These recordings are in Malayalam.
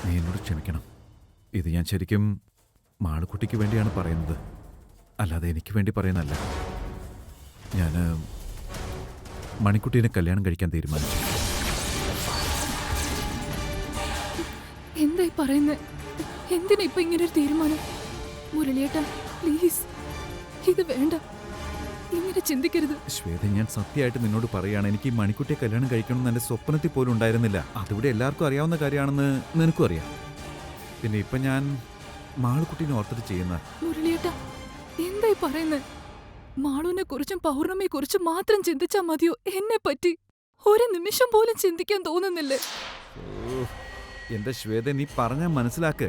നീ എന്നോട് ക്ഷമിക്കണം. ഇത് ഞാൻ ശരിക്കും മാളുക്കുട്ടിക്ക് വേണ്ടിയാണ് പറയുന്നത്, അല്ലാതെ എനിക്ക് വേണ്ടി പറയുന്നതല്ല. ഞാൻ മണിക്കുട്ടീനെ കല്യാണം കഴിക്കാൻ തീരുമാനിച്ചു. എന്തായി പറയുന്നത്? എന്തിനാ ഇപ്പൊ ഇങ്ങനെ ഒരു തീരുമാനം? മുരളിയേട്ടാ പ്ലീസ്, ഇത് വേണ്ട, ഇങ്ങനെ ചിന്തിക്കരുത്. ശ്വേത, ഞാൻ സത്യമായിട്ട് നിന്നോട് പറയുകയാണ്, എനിക്ക് ഈ മണിക്കുട്ടിയെ കല്യാണം കഴിക്കണമെന്ന് എൻ്റെ സ്വപ്നത്തിൽ പോലും ഉണ്ടായിരുന്നില്ല. അതിവിടെ എല്ലാവർക്കും അറിയാവുന്ന കാര്യമാണെന്ന് നിനക്കും അറിയാം. പിന്നെ ഇപ്പൊ ഞാൻ മാളുക്കുട്ടീനെ ഓർത്തിട്ട് ചെയ്യുന്ന. മുരളിയേട്ടാ എന്തായി പറയുന്നത്? മാളുവിനെ കുറിച്ചും പൗർണമിയെ കുറിച്ചും മാത്രം ചിന്തിച്ചാ മതിയോ? എന്നെ പറ്റി ഒരു നിമിഷം പോലും ചിന്തിക്കാൻ തോന്നുന്നില്ലേ? എന്റെ ശ്വേത, നീ പറഞ്ഞാൽ മനസ്സിലാക്ക്.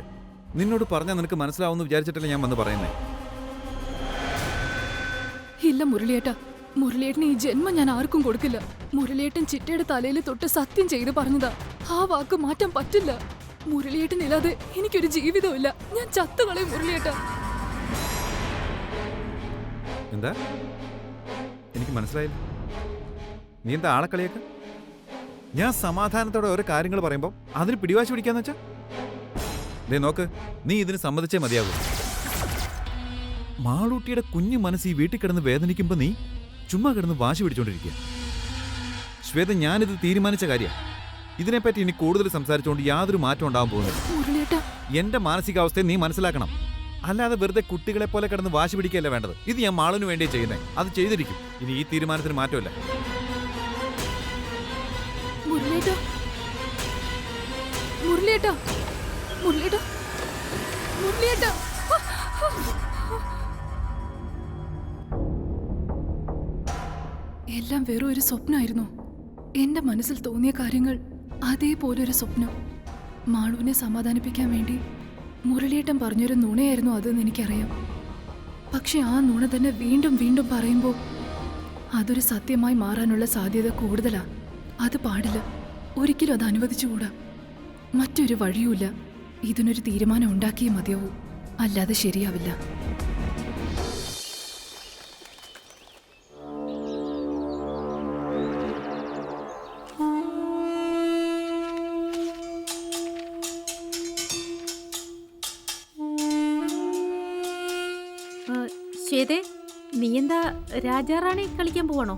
നിന്നോട് പറഞ്ഞാൽ നിനക്ക് മനസ്സിലാവുമെന്ന് വിചാരിച്ചിട്ടല്ലേ ഞാൻ വന്ന് പറയുന്നേ. ഇല്ല മുരളിയേട്ടാ, മുരളിയേട്ടന് ഈ ജന്മം ഞാൻ ആർക്കും കൊടുക്കില്ല. മുരളിയേട്ടൻ ചിറ്റയുടെ തലയിൽ തൊട്ട് സത്യം ചെയ്ത് പറഞ്ഞതാ. ആ വാക്ക് മാറ്റാൻ പറ്റില്ല. മുരളിയേട്ടനില്ലാതെ എനിക്കൊരു ജീവിതമില്ല. ഞാൻ ചത്തുകളയും മുരളിയേട്ടാ. എന്താ? എനിക്ക് മനസ്സിലായില്ല. നീ എന്താ ആളെ കളിയാക്ക? ഞാൻ സമാധാനത്തോടെ ഓരോ കാര്യങ്ങൾ പറയുമ്പോൾ അതിന് പിടിവാശി പിടിക്കാന്ന് വെച്ചാ? ദേ നോക്ക്, നീ ഇതിന് സമ്മതിച്ചേ മതിയാകൂ. മാളൂട്ടിയുടെ കുഞ്ഞു മനസ്സ് ഈ വീട്ടിൽ കിടന്ന് വേദനിക്കുമ്പോ നീ ചുമ്മാ കിടന്ന് വാശി പിടിച്ചോണ്ടിരിക്കുക. ശ്വേത, ഞാനിത് തീരുമാനിച്ച കാര്യമാണ്. ഇതിനെപ്പറ്റി ഇനി കൂടുതൽ സംസാരിച്ചുകൊണ്ട് യാതൊരു മാറ്റം ഉണ്ടാവാൻ പോകുന്നില്ല. എന്റെ മാനസികാവസ്ഥയെ നീ മനസ്സിലാക്കണം. അല്ലാതെ വെറുതെ കുട്ടികളെ പോലെ കിടന്ന് വാശി പിടിക്കുകയല്ല വേണ്ടത്. ഇത് ഞാൻ മാളിന് വേണ്ടിയേ ചെയ്യുന്നേ. അത് ചെയ്തിരിക്കും. ഇനി ഈ തീരുമാനത്തിന് മാറ്റമില്ല. മുരളിയേട്ടാ, മുരളിയേട്ടാ, മുരളിയേട്ടാ, മുരളിയേട്ടാ. എല്ലാം വെറും ഒരു സ്വപ്നമായിരുന്നു. എന്റെ മനസ്സിൽ തോന്നിയ കാര്യങ്ങൾ അതേപോലൊരു സ്വപ്നം. മാളുവിനെ സമാധാനിപ്പിക്കാൻ വേണ്ടി മുരളിയേട്ടൻ പറഞ്ഞൊരു നുണയായിരുന്നു അതെന്ന് എനിക്കറിയാം. പക്ഷെ ആ നുണ തന്നെ വീണ്ടും വീണ്ടും പറയുമ്പോൾ അതൊരു സത്യമായി മാറാനുള്ള സാധ്യത കൂടുതലാ. അത് പാടില്ല. ഒരിക്കലും അത് അനുവദിച്ചുകൂടാ. മറ്റൊരു വഴിയുമില്ല. ഇതിനൊരു തീരുമാനം ഉണ്ടാക്കിയേ മതിയാവൂ, അല്ലാതെ ശരിയാവില്ല. ശ്വേതേ, നീ എന്താ രാജാറാണി കളിക്കാൻ പോവാണോ?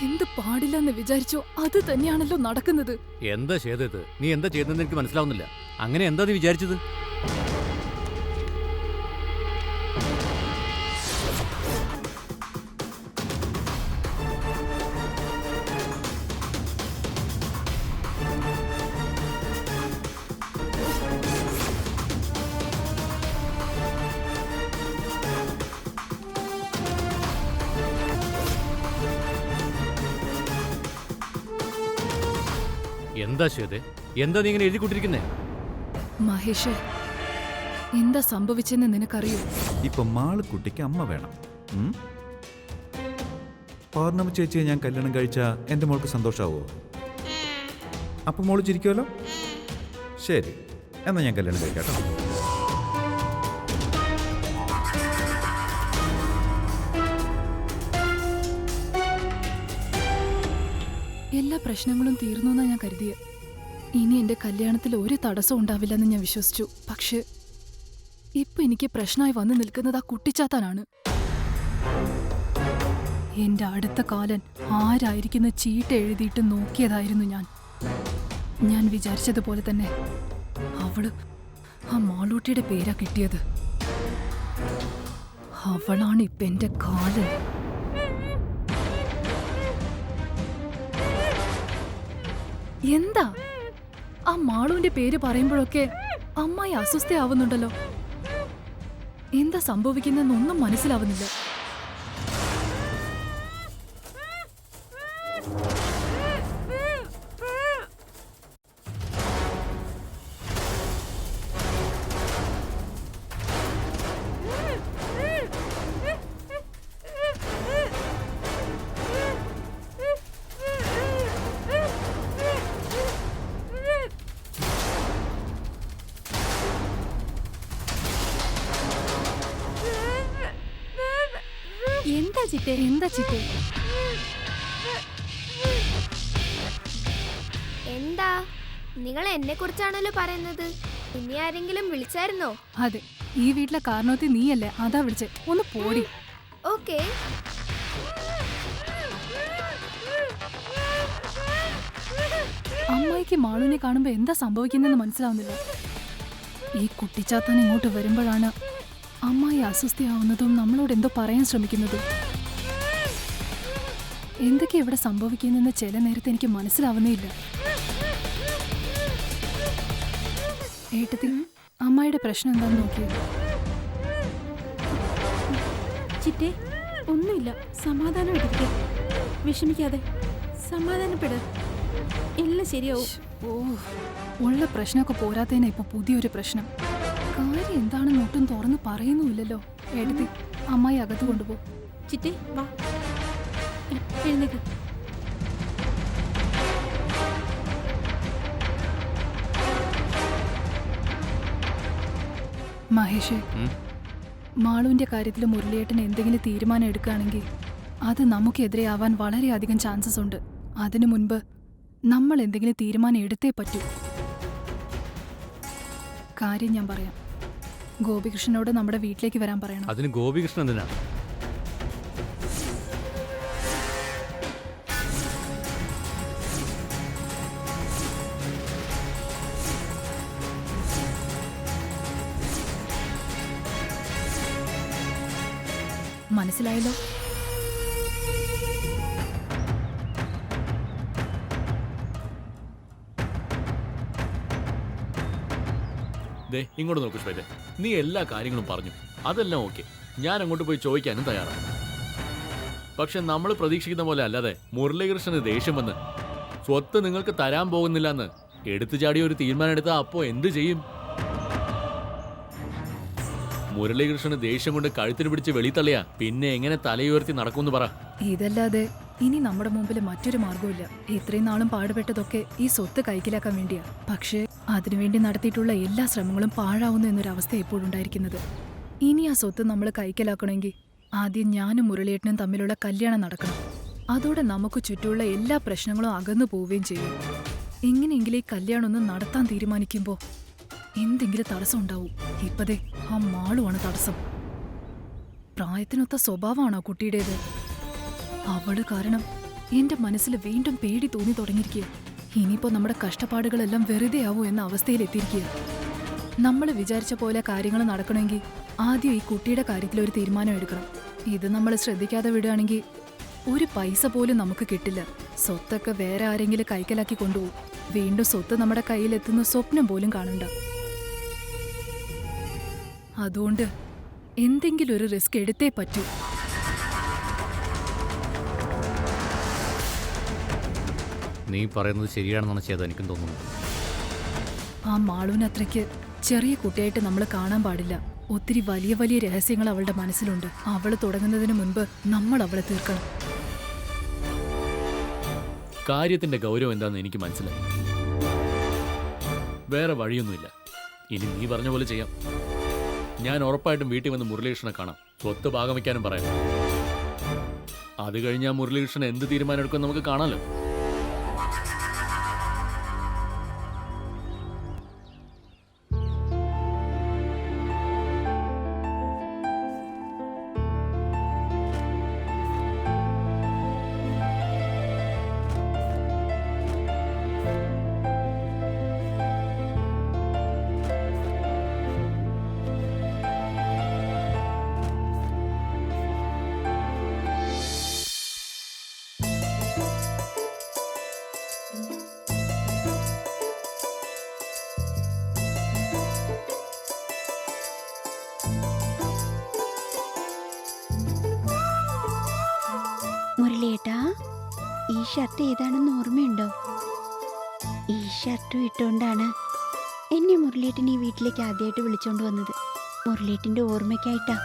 എന്ത് പാടില്ലെന്ന് വിചാരിച്ചോ അത് തന്നെയാണല്ലോ നടക്കുന്നത്. എന്താ ചെയ്തത്? നീ എന്താ ചെയ്തതെന്ന് എനിക്ക് മനസ്സിലാവുന്നില്ല. അങ്ങനെ എന്താ നീ വിചാരിച്ചത്? എന്താ ശ്വേതേ, എന്താ നീ ഇങ്ങനെ എഴുതിക്കൊണ്ടിരിക്കുന്നേ? മഹേഷ്, എന്താ സംഭവിച്ചെന്ന് നിനക്കറിയോ? ഇപ്പൊ മാളുക്കുട്ടിക്ക് അമ്മ വേണം. പൗർണമി ചേച്ചിയെ ഞാൻ കല്യാണം കഴിച്ചാ എന്റെ മോൾക്ക് സന്തോഷാവോ? അപ്പൊ മോള് ചിരിക്കുമല്ലോ. ശരി, എന്നാ ഞാൻ കല്യാണം കഴിക്കാട്ടോ. എല്ലാ പ്രശ്നങ്ങളും തീർന്നു എന്നാ ഞാൻ കരുതിയത്. ഇനി എന്റെ കല്യാണത്തിൽ ഒരു തടസ്സം ഉണ്ടാവില്ലെന്ന് ഞാൻ വിശ്വസിച്ചു. പക്ഷെ ഇപ്പൊ എനിക്ക് പ്രശ്നമായി വന്നു നിൽക്കുന്നത് ആ കുട്ടിച്ചാത്താനാണ്. എന്റെ അടുത്ത കാലൻ ആരായിരിക്കുന്ന ചീട്ട് എഴുതിയിട്ട് നോക്കിയതായിരുന്നു ഞാൻ വിചാരിച്ചതുപോലെ തന്നെ അവള് ആ മാളൂട്ടിയുടെ പേരാ കിട്ടിയത്. അവളാണ് ഇപ്പൊ എന്റെ കാലൻ. എന്താ ആ മാളുവിന്റെ പേര് പറയുമ്പോഴൊക്കെ അമ്മായി അസ്വസ്ഥയാവുന്നുണ്ടല്ലോ. എന്താ സംഭവിക്കുന്നൊന്നും മനസ്സിലാവുന്നില്ല. എന്താ ചിറ്റേ? എന്താ ചിറ്റേ? എന്താ നിങ്ങൾ എന്നെ കുറിച്ചാണല്ലോ പറയുന്നത്? ഇനി ആരെങ്കിലും വിളിച്ചായിരുന്നോ? അതെ, ഈ വീട്ടിലെ കാരണവത്തി നീയല്ലേ, അതാ വിളിച്ചേ. ഒന്ന് പോടി. ഓക്കേ. അമ്മായിക്ക് മാളുവിനെ കാണുമ്പോ എന്താ സംഭവിക്കുന്നെന്ന് മനസ്സിലാവുന്നില്ല. ഈ കുട്ടിച്ചാത്തൻ ഇങ്ങോട്ട് വരുമ്പോഴാണ് അമ്മായി അസ്വസ്ഥയാവുന്നതും നമ്മളോട് എന്തോ പറയാൻ ശ്രമിക്കുന്നതും. എന്തൊക്കെ ഇവിടെ സംഭവിക്കുന്നെന്ന് ചില നേരത്തെ എനിക്ക് മനസ്സിലാവുന്നേ ഇല്ല. ഏട്ടത്തി, അമ്മായിയുടെ പ്രശ്നം എന്താണെന്ന് നോക്കിയത്? ചിറ്റേ, ഒന്നുമില്ല. സമാധാനം എടുക്കുക, വിഷമിക്കാതെ സമാധാനപ്പെട്. എല്ലാം ശരിയാവും. ഓ, ഉള്ള പ്രശ്നമൊക്കെ പോരാത്തേനെ ഇപ്പൊ പുതിയൊരു പ്രശ്നം. കാര്യം എന്താണെന്ന് ഒട്ടും തുറന്ന് പറയുന്നുമില്ലല്ലോ. ഏട്ടത്തി, അമ്മായി അകത്ത് കൊണ്ടുപോ. ചിറ്റേ വാ, എഴുന്നേക്ക്. മഹേഷേ, മാളുവിന്റെ കാര്യത്തിൽ മുരളിയേട്ടൻ എന്തെങ്കിലും തീരുമാനം എടുക്കുകയാണെങ്കിൽ അത് നമുക്കെതിരെ ആവാൻ വളരെയധികം ചാൻസസ് ഉണ്ട്. അതിനു മുൻപ് നമ്മൾ എന്തെങ്കിലും തീരുമാനം എടുത്തേ പറ്റൂ. കാര്യം ഞാൻ പറയാം. ഗോപികൃഷ്ണനോട് നമ്മുടെ വീട്ടിലേക്ക് വരാൻ പറയണം. അതിന് ഗോപികൃഷ്ണൻ എന്തിനാ? മനസ്സിലായല്ലോ? ദേ ഇങ്ങോട്ട് നോക്കൂ ശ്വേത, നീ എല്ലാ കാര്യങ്ങളും പറഞ്ഞു, അതെല്ലാം ഓക്കെ. ഞാൻ അങ്ങോട്ട് പോയി ചോദിക്കാനും തയ്യാറാണ്. പക്ഷെ നമ്മൾ പ്രതീക്ഷിക്കുന്ന പോലെ അല്ലാതെ മുരളീകൃഷ്ണന് ദേഷ്യം വന്ന് സ്വത്ത് നിങ്ങൾക്ക് തരാൻ പോകുന്നില്ല എന്ന് എടുത്തു ചാടി ഒരു തീരുമാനം എടുത്താൽ അപ്പോ എന്ത് ചെയ്യും? മുരളീകൃഷ്ണന് ദേഷ്യം കൊണ്ട് കഴുത്തിന് പിടിച്ച് വെളിത്തള്ളിയാ പിന്നെ എങ്ങനെ തലയുയർത്തി നടക്കുമെന്ന് പറ. ഇതല്ലാതെ ഇനി നമ്മുടെ മുമ്പിൽ മറ്റൊരു മാർഗമില്ല. ഇത്രയും നാളും പാടുപെട്ടതൊക്കെ ഈ സ്വത്ത് കൈക്കലാക്കാൻ വേണ്ടിയാ. പക്ഷേ അതിനുവേണ്ടി നടത്തിയിട്ടുള്ള എല്ലാ ശ്രമങ്ങളും പാഴാവുന്നു എന്നൊരവസ്ഥ എപ്പോഴും ഉണ്ടായിരിക്കുന്നത്. ഇനി ആ സ്വത്ത് നമ്മൾ കൈക്കലാക്കണമെങ്കിൽ ആദ്യം ഞാനും മുരളിയേട്ടനും തമ്മിലുള്ള കല്യാണം നടക്കണം. അതോടെ നമുക്ക് ചുറ്റുമുള്ള എല്ലാ പ്രശ്നങ്ങളും അകന്നു പോവുകയും ചെയ്യും. എങ്ങനെയെങ്കിലും ഈ കല്യാണം ഒന്ന് നടത്താൻ തീരുമാനിക്കുമ്പോൾ എന്തെങ്കിലും തടസ്സം ഉണ്ടാവും. ഇപ്പതേ ആ മാളുവാണ് തടസ്സം. പ്രായത്തിനൊത്ത സ്വഭാവമാണോ കുട്ടിയുടേത്? അവള് കാരണം എന്റെ മനസ്സിൽ വീണ്ടും പേടി തോന്നി തുടങ്ങിയിരിക്കുക. ഇനിയിപ്പോ നമ്മുടെ കഷ്ടപ്പാടുകളെല്ലാം വെറുതെ ആവൂ എന്ന അവസ്ഥയിലെത്തിയിരിക്കുക. നമ്മൾ വിചാരിച്ച പോലെ കാര്യങ്ങൾ നടക്കണമെങ്കിൽ ആദ്യം ഈ കുട്ടിയുടെ കാര്യത്തിൽ ഒരു തീരുമാനം എടുക്കണം. ഇത് നമ്മൾ ശ്രദ്ധിക്കാതെ വിടുകയാണെങ്കിൽ ഒരു പൈസ പോലും നമുക്ക് കിട്ടില്ല. സ്വത്തൊക്കെ വേറെ ആരെങ്കിലും കൈക്കലാക്കി കൊണ്ടുപോകും. വീണ്ടും സ്വത്ത് നമ്മുടെ കയ്യിലെത്തുന്ന സ്വപ്നം പോലും കാണണ്ട. അതുകൊണ്ട് എന്തെങ്കിലും ഒരു റിസ്ക് എടുത്തേ പറ്റൂ. നീ പറയുന്നത് ശരിയാണെന്നാണ് ചേത എനിക്കും തോന്നുന്നു. ആ മാളുവിനത്രയ്ക്ക് ചെറിയ കുട്ടിയായിട്ട് നമ്മൾ കാണാൻ പാടില്ല. ഒത്തിരി വലിയ വലിയ രഹസ്യങ്ങൾ അവളുടെ മനസ്സിലുണ്ട്. അവള് തുടങ്ങുന്നതിന് മുൻപ് നമ്മൾ അവളെ തീർക്കണം. കാര്യത്തിന്റെ ഗൗരവം എന്താണെന്ന് എനിക്ക് മനസ്സിലായി. വേറെ വഴിയൊന്നുമില്ല. ഇനി നീ പറഞ്ഞ പോലെ ചെയ്യാം. ഞാൻ ഉറപ്പായിട്ടും വീട്ടിൽ വന്ന് മുരളീകൃഷ്ണനെ കാണാം. സ്വത്ത് ഭാഗം വയ്ക്കാനും പറയാം. അത് കഴിഞ്ഞാൽ മുരളീകൃഷ്ണൻ എന്ത് തീരുമാനം എടുക്കുമെന്ന് നമുക്ക് കാണാമല്ലോ. മുരളിയേട്ടാ, ഈ ഷർട്ട് ഏതാണെന്ന് ഓർമ്മയുണ്ടോ? ഈ ഷർട്ടും ഇട്ടുകൊണ്ടാണ് എന്നെ മുരളിയേട്ടൻ ഈ വീട്ടിലേക്ക് ആദ്യമായിട്ട് വിളിച്ചോണ്ട് വന്നത്. മുരളിയേട്ടൻ്റെ ഓർമ്മയ്ക്കായിട്ടാ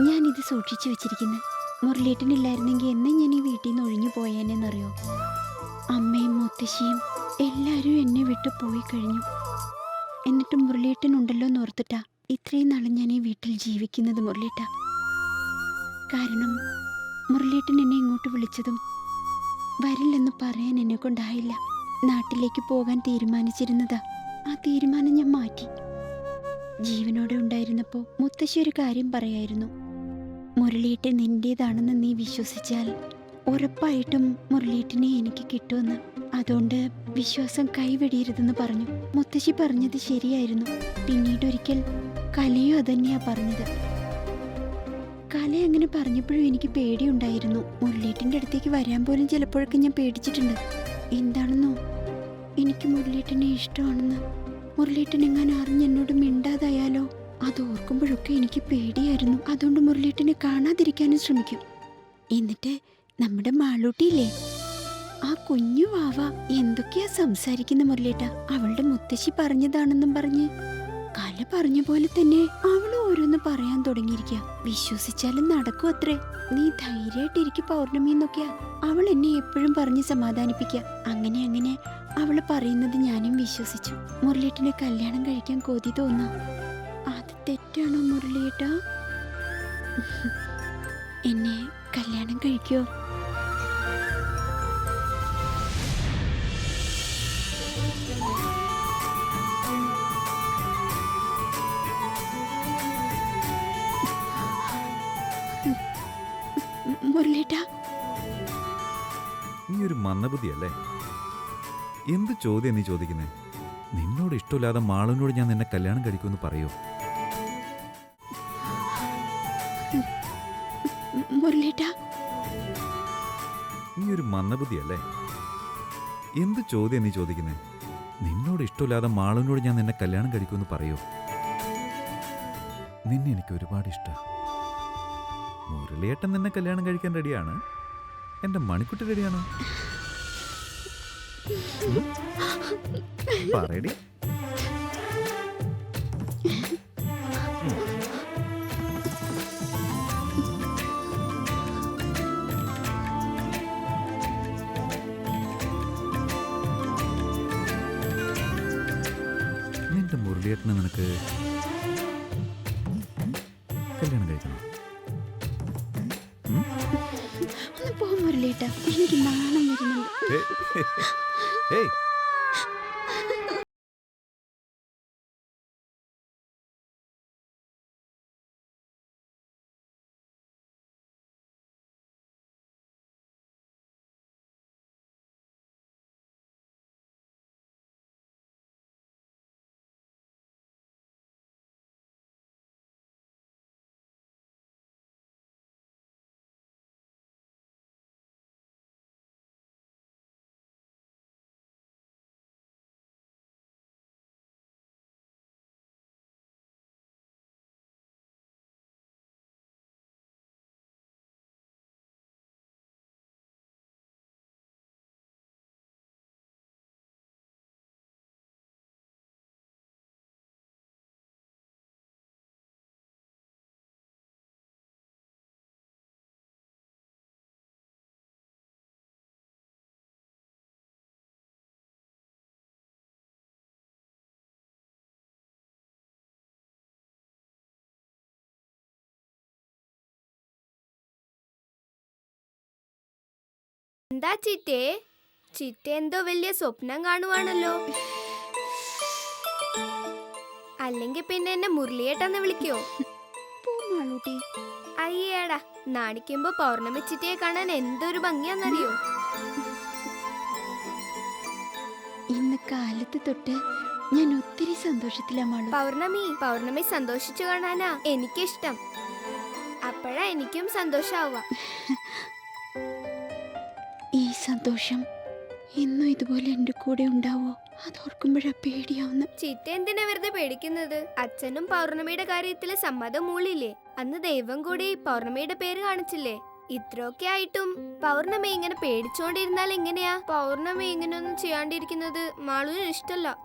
ഞാനിത് സൂക്ഷിച്ചു വെച്ചിരിക്കുന്നത്. മുരളിയേട്ടനില്ലായിരുന്നെങ്കിൽ എന്നെ ഞാൻ ഈ വീട്ടിൽ നിന്ന് ഒഴിഞ്ഞു പോയേനെന്നറിയോ? അമ്മയും മുത്തശ്ശിയും എല്ലാവരും എന്നെ വിട്ടു പോയി കഴിഞ്ഞു. എന്നിട്ട് മുരളിയേട്ടൻ ഉണ്ടല്ലോ എന്ന് ഓർത്തിട്ടാ ഇത്രയും നാളും ഞാൻ ഈ വീട്ടിൽ ജീവിക്കുന്നത് മുരളിയേട്ടാ. കാരണം മുരളിയേട്ടൻ എന്നെ ഇങ്ങോട്ട് വിളിച്ചതും വരില്ലെന്ന് പറയാൻ എന്നെ കൊണ്ടായില്ല. നാട്ടിലേക്ക് പോകാൻ തീരുമാനിച്ചിരുന്നതാ. ആ തീരുമാനം ഞാൻ മാറ്റി. ജീവനോടെ ഉണ്ടായിരുന്നപ്പോൾ മുത്തശ്ശി ഒരു കാര്യം പറയായിരുന്നു. മുരളിയേട്ടൻ നിന്റേതാണെന്ന് നീ വിശ്വസിച്ചാൽ ഉറപ്പായിട്ടും മുരളിയേട്ടനെ എനിക്ക് കിട്ടുമെന്ന്. അതുകൊണ്ട് വിശ്വാസം കൈവെടിയരുതെന്ന് പറഞ്ഞു. മുത്തശ്ശി പറഞ്ഞത് ശരിയായിരുന്നു. പിന്നീടൊരിക്കൽ കലയും അതന്നെയാ പറഞ്ഞത്. കല അങ്ങനെ പറഞ്ഞപ്പോഴും എനിക്ക് പേടിയുണ്ടായിരുന്നു. മുരളിയേട്ടൻ്റെ അടുത്തേക്ക് വരാൻ പോലും ചിലപ്പോഴൊക്കെ ഞാൻ പേടിച്ചിട്ടുണ്ട്. എന്താണെന്നോ, എനിക്ക് മുരളിയേട്ടനെ ഇഷ്ടമാണെന്ന് മുരളിയേട്ടൻ എങ്ങാനും അറിഞ്ഞ് എന്നോട് മിണ്ടാതായാലോ, അത് ഓർക്കുമ്പോഴൊക്കെ എനിക്ക് പേടിയായിരുന്നു. അതുകൊണ്ട് മുരളിയേട്ടനെ കാണാതിരിക്കാനും ശ്രമിക്കും. എന്നിട്ട് നമ്മുടെ മാളൂട്ടിയില്ലേ, ആ കുഞ്ഞു വാവ എന്തൊക്കെയാ സംസാരിക്കുന്ന മുരളിയേട്ട. അവളുടെ മുത്തശ്ശി പറഞ്ഞതാണെന്നും പറഞ്ഞ് കല പറഞ്ഞ പോലെ തന്നെ അവള് ഓരോന്ന് പറയാൻ തുടങ്ങിയിരിക്കുക. വിശ്വസിച്ചാലും നടക്കും അത്രേ. നീ ധൈര്യമായിട്ടിരിക്കും പൗർണമി എന്നൊക്കെയാ അവൾ എന്നെ എപ്പോഴും പറഞ്ഞ് സമാധാനിപ്പിക്കുക. അങ്ങനെ അവള് പറയുന്നത് ഞാനും വിശ്വസിച്ചു. മുരളിയേട്ടനെ കല്യാണം കഴിക്കാൻ കൊതി തോന്നാം. അത് തെറ്റാണോ മുരളിയേട്ട? എന്നെ കല്യാണം കഴിക്കോ? മുരളിയേട്ട, നീ ഒരു മന്ദബുദ്ധിയല്ലേ? എന്ത് ചോദ്യം നീ ചോദിക്കുന്നേ? നിന്നോട് ഇഷ്ടമില്ലാതെ മാളുവിനോട് ഞാൻ നിന്നെ കല്യാണം കഴിക്കുമെന്ന് പറയോ? മുരളിയേട്ട, നീ ഒരു മന്ദബുദ്ധിയല്ലേ? എന്ത് ചോദ്യം നീ ചോദിക്കുന്നേ? നിന്നോട് ഇഷ്ടമില്ലാതെ മാളുവിനോട് ഞാൻ നിന്നെ കല്യാണം കഴിക്കുമെന്ന് പറയോ? നിന്നെ എനിക്ക് ഒരുപാട് ഇഷ്ടം. മുരളിയേട്ടൻ നിന്നെ കല്യാണം കഴിക്കാൻ റെഡിയാണ്. എന്റെ മണിക്കുട്ടി റെഡിയാണ്. പറയടി. നിന്റെ മുരളിയേട്ടനെ നിനക്ക് കല്യാണം കഴിക്കണം. ഒന്ന് പോ മുരളിയേട്ട, എനിക്ക് നാണം വരുന്നുണ്ട്. ഏയ്, എന്താ ചിറ്റേ? ചിറ്റ എന്തോ വലിയ സ്വപ്നം കാണുവാണല്ലോ. അല്ലെങ്കിൽ പിന്നെ എന്നെ മുരളിയേട്ടെന്ന് വിളിക്കോ? പോ മാളൂട്ടി. അയ്യേടാ, നാണിക്കുമ്പോ പൗർണമി ചിറ്റയെ കാണാൻ എന്തൊരു ഭംഗിയാന്നറിയോ? ഇന്ന് കാലത്ത് തൊട്ട് ഞാൻ ഒത്തിരി സന്തോഷത്തിലാ മാളു. പൗർണമി സന്തോഷിച്ചു കാണാനാ എനിക്കിഷ്ടം. അപ്പോഴാ എനിക്കും സന്തോഷാവുക. ഈ സന്തോഷം എന്നും ഇതുപോലെ എൻ്റെ കൂടെ ഉണ്ടാവോ? അതോർക്കുമ്പോഴാ പേടിയാവുന്നു. ചിറ്റ എന്തിനാ വെറുതെ പേടിക്കുന്നത്? അച്ഛനും പൗർണമിയുടെ കാര്യത്തില് സമ്മതം മൂളില്ലേ? അന്ന് ദൈവം കൂടി പൗർണമിയുടെ പേര് കാണിച്ചില്ലേ? ഇത്രയൊക്കെ ആയിട്ടും പൗർണമി ഇങ്ങനെ പേടിച്ചോണ്ടിരുന്നാൽ എങ്ങനെയാ? പൗർണമി ഇങ്ങനെയൊന്നും ചെയ്യാണ്ടിരിക്കുന്നത് മാളുവിന് ഇഷ്ടല്ല.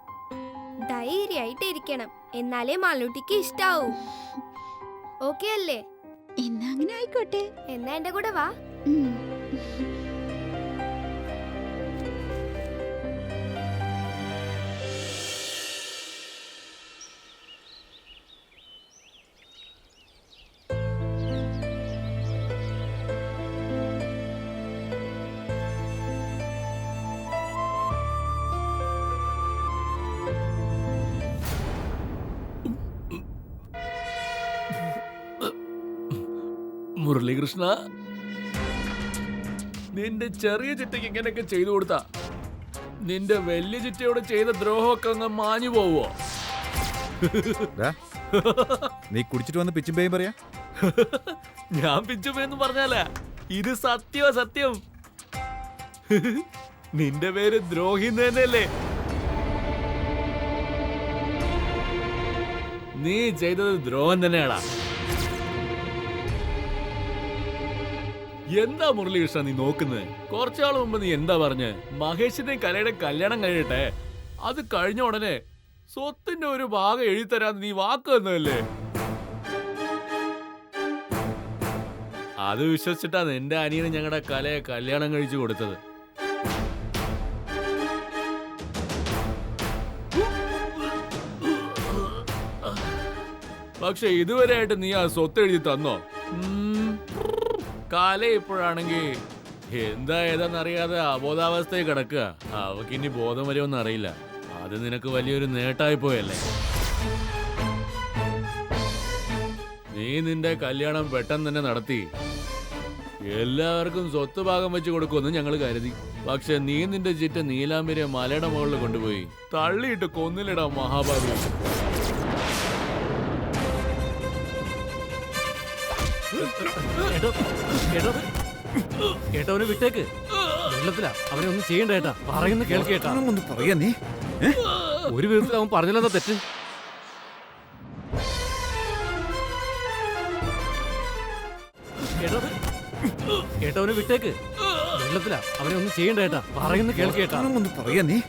ധൈര്യായിട്ട് ഇരിക്കണം, എന്നാലേ മാളൂട്ടിക്ക് ഇഷ്ടാവൂ. ഓക്കെ അല്ലേ? എന്നാ അങ്ങനെ ആയിക്കോട്ടെ. എന്നാ എന്റെ കൂടെ വാ. ഉം. മുരളീകൃഷ്ണ, നിന്റെ ചെറിയ ചിറ്റയ്ക്ക് ഇങ്ങനെയൊക്കെ ചെയ്തു കൊടുത്താ നിന്റെ വലിയ ചിറ്റയോട് ചെയ്ത ദ്രോഹമൊക്കെ അങ്ങ് മാഞ്ഞു പോവോ? ദാ, നീ കുടിച്ചിട്ട് വന്ന് പിച്ചും പേയും പറയാ. ഞാൻ പിച്ചുമെന്ന് പറഞ്ഞാലേ, ഇത് സത്യമാ സത്യം. നിന്റെ പേര് ദ്രോഹി തന്നെയല്ലേ? നീ ചെയ്തത് ദ്രോഹം തന്നെയാടാ. എന്താ മുരളീകൃഷ്ണ നീ നോക്കുന്നത്? കുറച്ചാൾ മുമ്പ് നീ എന്താ പറഞ്ഞ്? മഹേഷിന്റെയും കലയുടെ കല്യാണം കഴിയട്ടെ, അത് കഴിഞ്ഞ ഉടനെ സ്വത്തിന്റെ ഒരു ഭാഗം എഴുതിത്തരാന്ന് നീ വാക്ക് തന്നതല്ലേ? അത് വിശ്വസിച്ചിട്ടാ നിന്റെ അനിയന് ഞങ്ങളുടെ കലയെ കല്യാണം കഴിച്ചു കൊടുത്തത്. പക്ഷെ ഇതുവരെയായിട്ട് നീ ആ സ്വത്ത് എഴുതി തന്നോ? കല ഇപ്പോഴാണെങ്കിൽ എന്താ ഏതാന്നറിയാതെ അബോധാവസ്ഥയിൽ കിടക്കുക. അവക്ക് ഇനി ബോധം വരുമെന്ന് അറിയില്ല. അത് നിനക്ക് വലിയൊരു നേട്ടായി പോയല്ലേ. നീ നിന്റെ കല്യാണം പെട്ടെന്ന് തന്നെ നടത്തി എല്ലാവർക്കും സ്വത്ത് ഭാഗം വെച്ച് കൊടുക്കുമെന്ന് ഞങ്ങൾ കരുതി. പക്ഷെ നീ നിന്റെ ചിറ്റ നീലാംബിരെ മലയുടെ മുകളിൽ കൊണ്ടുപോയി തള്ളിയിട്ട് കൊന്നിലിടാ മഹാഭാവി. കേട്ടവനെ വിട്ടേക്ക്. വെള്ളത്തിലാ, അവനെ ഒന്നും ചെയ്യണ്ട ഏട്ടാ. പറയുന്ന കേൾക്കേട്ടാ. ഒന്ന് പറയാ നീ. ഒരു വിധത്തിൽ അവൻ പറഞ്ഞില്ലെന്നാ തെറ്റ്. കേട്ടവനെ വിട്ടേക്ക്. വെള്ളത്തിലാ, അവനെ ഒന്നും ചെയ്യണ്ട ഏട്ടാ. പറയുന്ന കേൾക്കേട്ടാ. ഒന്ന് പറയാ നീ.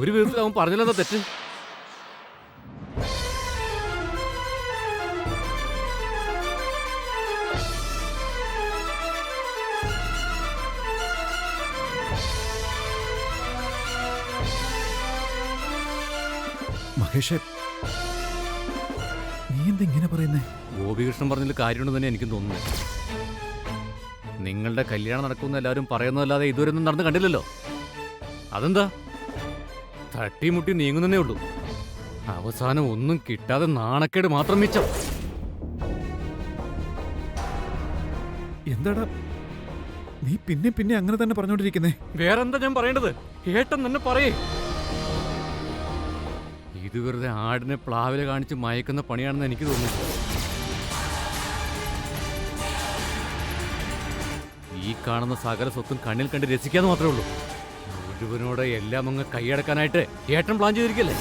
ഒരു വിധത്തിൽ അവൻ പറഞ്ഞില്ലെന്നാ തെറ്റ്. മഹേഷേ, നീ എന്താ ഇങ്ങനെ പറയുന്നേ? ഗോപികൃഷ്ണൻ പറഞ്ഞതിൽ കാര്യമുണ്ടെന്ന് തന്നെ എനിക്കും തോന്നുന്നു. നിങ്ങളുടെ കല്യാണം നടക്കുമെന്ന് എല്ലാവരും പറയുന്നതല്ലാതെ ഇതുവരെ ഒന്നും നടന്ന് കണ്ടില്ലല്ലോ. അതെന്താ തട്ടിമുട്ടി നീങ്ങുന്നേ ഉള്ളൂ. അവസാനം ഒന്നും കിട്ടാതെ നാണക്കേട് മാത്രം മിച്ചം. എന്താടാ നീ പിന്നെ പിന്നെ അങ്ങനെ തന്നെ പറഞ്ഞോണ്ടിരിക്കുന്നേ? വേറെന്താ ഞാൻ പറയേണ്ടത്? ഏട്ടൻ തന്നെ പറയേ. ഇത് വെറുതെ ആടിനെ പ്ലാവിലെ കാണിച്ച് മയക്കുന്ന പണിയാണെന്ന് എനിക്ക് തോന്നുന്നു. ഈ കാണുന്ന സകല സ്വത്തും കണ്ണിൽ കണ്ട് രസിക്കാന്ന് മാത്രമേ ഉള്ളൂ. മുഴുവനോട് എല്ലാം അങ്ങ് കൈയടക്കാനായിട്ട് ഏട്ടൻ പ്ലാൻ ചെയ്തിരിക്കല്ലേ.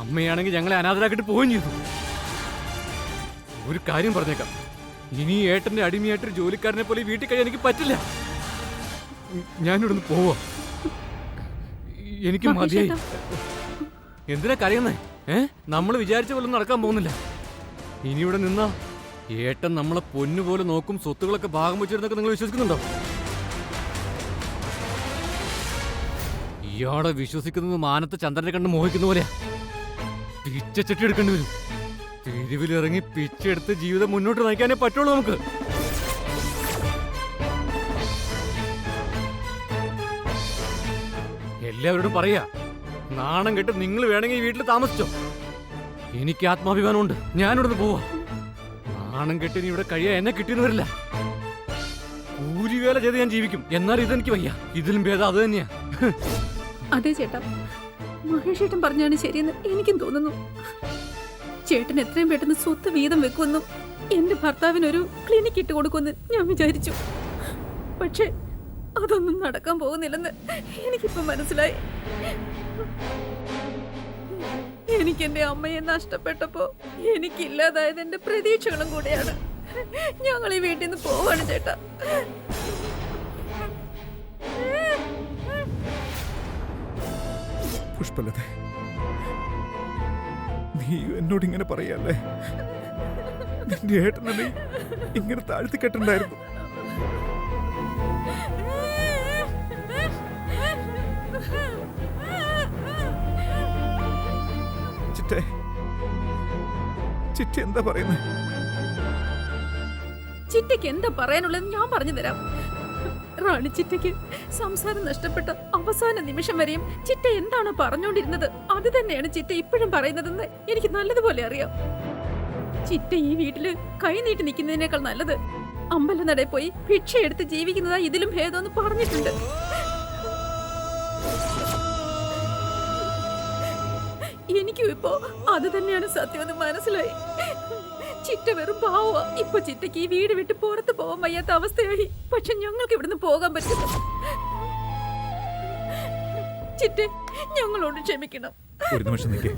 അമ്മയാണെങ്കിൽ ഞങ്ങളെ അനാഥരാക്കിട്ട് പോവുകയും ചെയ്തു. ഒരു കാര്യം പറഞ്ഞേക്കാം, ഇനി ഏട്ടന്റെ അടിമയായിട്ടൊരു ജോലിക്കാരനെ പോലെ വീട്ടിൽ കഴിയാൻ എനിക്ക് പറ്റില്ല. ഞാനിവിടുന്ന് പോവാ. എനിക്ക് മതിയായി. എന്തിനാ കരയുന്നേ? നമ്മൾ വിചാരിച്ച പോലെ നടക്കാൻ പോകുന്നില്ല. ഇനി ഇവിടെ നിന്നാ ഏട്ടൻ നമ്മളെ പൊന്നുപോലെ നോക്കും, സ്വത്തുകളൊക്കെ ഭാഗം വെച്ചിരുന്നൊക്കെ നിങ്ങൾ വിശ്വസിക്കുന്നുണ്ടോ? ഇയാളെ വിശ്വസിക്കുന്നത് മാനത്ത് ചന്ദ്രനെ കണ്ട് മോഹിക്കുന്ന പോലെയാ. പിച്ചച്ചട്ടി എടുക്കേണ്ടി വരും. തെരുവിലിറങ്ങി പിച്ചെടുത്ത് ജീവിതം മുന്നോട്ട് നയിക്കാനേ പറ്റുള്ളൂ നമുക്ക്. എല്ലാവരോടും പറയാ, നാണം കെട്ട് നിങ്ങൾ വേണമെങ്കിൽ ഈ വീട്ടിൽ താമസിച്ചോ. എനിക്ക് ആത്മാഭിമാനമുണ്ട്. ഞാനിവിടുന്ന് പോവാ. നാണം കെട്ടി നീ ഇവിടെ കഴിയാൻ എന്നെ കിട്ടിയെന്ന് വരില്ല. കൂലിവേല ചെയ്ത് ഞാൻ ജീവിക്കും. എന്നാൽ ഇതെനിക്ക് വയ്യ. ഇതിലും ഭേദം അത് തന്നെയാ. അതെ ചേട്ടാ, മഹേഷ് ചേട്ടൻ പറഞ്ഞാണ് ശരിയെന്ന് എനിക്കും തോന്നുന്നു. ചേട്ടൻ എത്രയും പെട്ടെന്ന് സ്വത്ത് വീതം വെക്കുമെന്നും എന്റെ ഭർത്താവിനൊരു ക്ലിനിക്ക് ഇട്ട് കൊടുക്കുമെന്ന് ഞാൻ വിചാരിച്ചു. പക്ഷേ അതൊന്നും നടക്കാൻ പോകുന്നില്ലെന്ന് എനിക്കിപ്പോ മനസ്സിലായി. എനിക്ക് എന്റെ അമ്മയെ നഷ്ടപ്പെട്ടപ്പോ എനിക്കില്ലാതായത് എന്റെ പ്രതീക്ഷകളും കൂടെയാണ്. ഞങ്ങൾ ഈ വീട്ടിൽ നിന്ന് പോവാണ് ചേട്ടാ. പുഷ്പലത, നീ എന്നോട് ഇങ്ങനെ പറയല്ലേ? നിന്റെ ഏട്ടനെ നീ ഇങ്ങനെ താഴ്ത്തി കെട്ടുണ്ടായിരുന്നു. ചിറ്റ എന്താ പറയുന്നത്? ചിറ്റയ്ക്ക് എന്താ പറയാനുള്ളത് ഞാൻ പറഞ്ഞു തരാം. റാണി ചിറ്റയ്ക്ക് സംസാരം നഷ്ടപ്പെട്ട അവസാന നിമിഷം വരെയും ചിറ്റ എന്താണോ പറഞ്ഞുകൊണ്ടിരുന്നത് അത് തന്നെയാണ് ചിറ്റ ഇപ്പോഴും പറയുന്നതെന്ന് എനിക്ക് നല്ലതുപോലെ അറിയാം. ചിറ്റ ഈ വീട്ടില് കൈ നീട്ടി നിൽക്കുന്നതിനേക്കാൾ നല്ലത് അമ്പലനടയിൽ പോയി ഭിക്ഷ എടുത്ത് ജീവിക്കുന്നതാ ഇതിലും ഭേദമെന്ന് പറഞ്ഞിട്ടുണ്ട്. എനിക്കും ഇപ്പോ അത് തന്നെയാണ് സത്യമെന്ന് മനസ്സിലായി. ചിറ്റ വെറും പാവ. ഇപ്പൊ ചിറ്റയ്ക്ക് ഈ വീട് വിട്ട് പുറത്ത് പോകാൻ വയ്യാത്ത അവസ്ഥയായി. പക്ഷെ ഞങ്ങൾക്ക് ഇവിടുന്ന് പോകാൻ പറ്റില്ല. ചിറ്റെ, ഞങ്ങളോട് ക്ഷമിക്കണം. ഒരു നിമിഷം നിൽക്കേ.